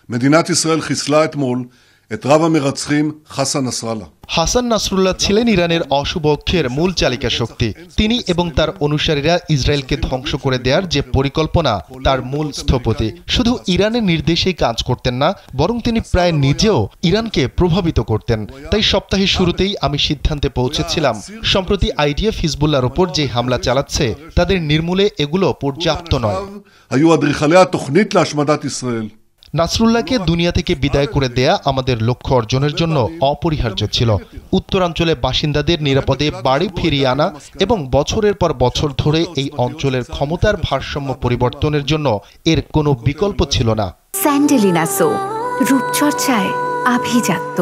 מדינת ישראל חיסלה אתמול את רב המרצחים Hassan Nasrallah. Hasan Nasrullah ছিলেন ইরানের অশুভ অক্ষের মূল চালিকা শক্তি। তিনি এবং তার অনুসারীরা ইসরায়েলকে ধ্বংস করে দেওয়ার যে পরিকল্পনা তার মূল স্থপতি। শুধু ইরানের নির্দেশেই কাজ করতেন না, বরং তিনি প্রায় নিজেও ইরানকে প্রভাবিত করতেন। তাই সপ্তাহের শুরুতেই আমি সিদ্ধান্তে পৌঁছেছিলাম, সম্প্রতি আইডিএফ হিজবুল্লাহর উপর যে হামলা চালাচ্ছে তাদের নির্মূলে এগুলো পর্যাপ্ত নয়। নাসরুল্লাহকে দুনিয়া থেকে বিদায় করে দেয়া আমাদের লক্ষ্য অর্জনের জন্য অপরিহার্য ছিল। উত্তরাঞ্চলে বাসিন্দাদের নিরাপদে বাড়ি ফিরিয়ে আনা এবং বছরের পর বছর ধরে এই অঞ্চলের ক্ষমতার ভারসাম্য পরিবর্তনের জন্য এর কোনো বিকল্প ছিল না। স্যান্ডেলিনা সো, রূপচর্চায় আভিজাত্য।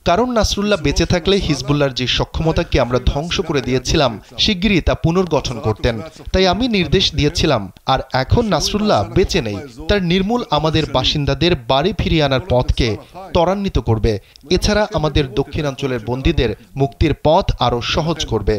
কারণ নাসরুল্লাহ বেঁচে থাকলে হিজবুল্লাহর যে সক্ষমতাকে আমরা ধ্বংস করে দিয়েছিলাম শিগগিরই তা পুনর্গঠন করতেন। তাই আমি নির্দেশ দিয়েছিলাম, আর এখন নাসরুল্লাহ বেঁচে নেই, তার নির্মূল আমাদের বাসিন্দাদের বাড়ি ফিরিয়ে আনার পথকে ত্বরান্বিত করবে। এছাড়া আমাদের দক্ষিণাঞ্চলের বন্দীদের মুক্তির পথ আরো সহজ করবে।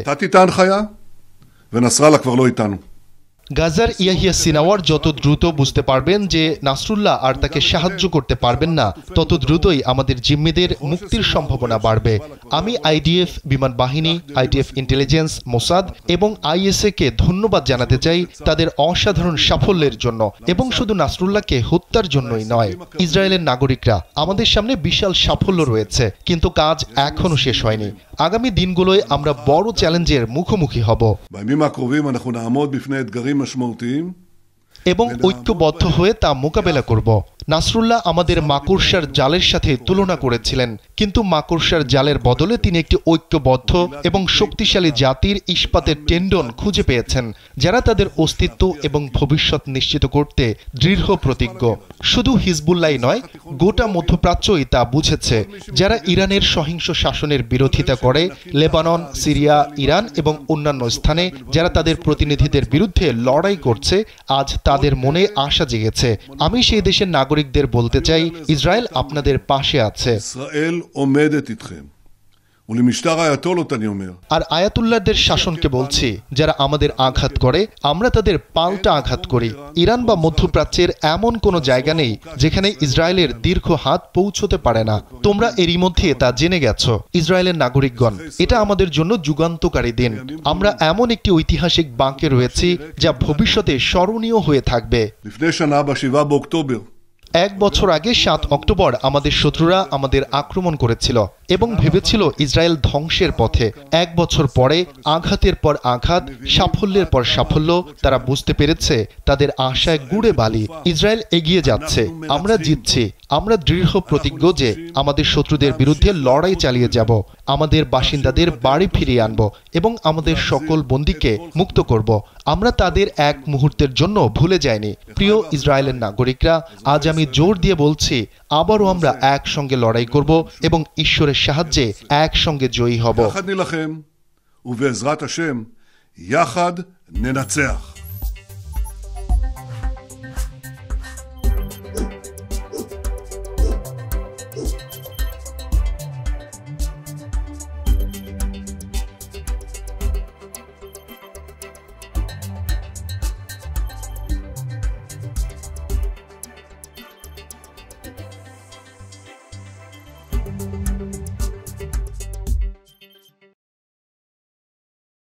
গাজার ইয়াহিয়া সিনাওয়ার যত দ্রুত বুঝতে পারবেন যে নাসরুল্লাহ আর তাকে সাহায্য করতে পারবেন না, তত দ্রুতই আমাদের জিম্মিদের মুক্তির সম্ভাবনা বাড়বে। আমি আইডিএফ বিমান বাহিনী, আইডিএফ ইন্টেলিজেন্স, মোসাদ এবং আইএসএ কে ধন্যবাদ জানাতে চাই তাদের অসাধারণ সাফল্যের জন্য, এবং শুধু নাসরুল্লাহকে হত্যার জন্যই নয়। ইসরায়েলের নাগরিকরা, আমাদের সামনে বিশাল সাফল্য রয়েছে, কিন্তু কাজ এখনো শেষ হয়নি। আগামী দিনগুলোয় আমরা বড় চ্যালেঞ্জের মুখোমুখি হব এবং ঐক্যবদ্ধ হয়ে তা মোকাবেলা করব। নাসরুল্লাহ আমাদের মাকড়সার জালের সাথে তুলনা করেছিলেন, কিন্তু মাকড়সার জালের বদলে তিনি একটি ঐক্যবদ্ধ এবং শক্তিশালী জাতির ইস্পাতের টেন্ডন খুঁজে পেয়েছেন, যারা তাদের অস্তিত্ব এবং ভবিষ্যৎ নিশ্চিত করতে দৃঢ় প্রতিজ্ঞ। শুধু হিজবুল্লাহই নয়, গোটা মধ্যপ্রাচ্যই তা বুঝেছে। যারা ইরানের সহিংস শাসনের বিরোধিতা করে, লেবানন, সিরিয়া, ইরান এবং অন্যান্য স্থানে যারা তাদের প্রতিনিধিদের বিরুদ্ধে লড়াই করছে, আজ তাদের মনে আশা জেগেছে। আমি সেই দেশের নাগরিকদের বলতে চাই, ইসরায়েল আপনাদের পাশে আছে। আর আয়াতুল্লাহদের শাসনকে বলছি, যারা আমাদের আঘাত করে আমরা তাদের পাল্টা আঘাত করি। ইরান বা মধ্যপ্রাচ্যের এমন কোনো জায়গা নেই যেখানে ইসরায়েলের দীর্ঘ হাত পৌঁছতে পারে না। তোমরা এরই মধ্যে তা জেনে গেছো, ইসরায়েলের নাগরিকগণ। এটা আমাদের জন্য যুগান্তকারী দিন। আমরা এমন একটি ঐতিহাসিক বাঁকে রয়েছি যা ভবিষ্যতে স্মরণীয় হয়ে থাকবে। 1 বছর আগে 7 অক্টোবর আমাদের শত্রুরা আমাদের আক্রমণ করেছিল এবং ভেবেছিল ইসরায়েল ধ্বংসের পথে। 1 বছর পরে আঘাতের পর আঘাত, সাফল্যের পর সাফল্য, তারা বুঝতে পেরেছে তাদের আশায় গুড়ে বালি। ইসরায়েল এগিয়ে যাচ্ছে, আমরা জিতছি। আমরা দৃঢ় প্রতিজ্ঞ যে আমাদের শত্রুদের বিরুদ্ধে লড়াই চালিয়ে যাব, আমাদের বাসিন্দাদের বাড়ি ফিরিয়ে আনব এবং আমাদের সকল বন্দীকে মুক্ত করব। আমরা তাদের এক মুহূর্তের জন্য ভুলে যাইনি। প্রিয় ইসরায়েলের নাগরিকরা, আজ আমি জোর দিয়ে বলছি, আবারও আমরা একসঙ্গে লড়াই করব এবং ঈশ্বরের সাহায্যে একসঙ্গে জয়ী হব।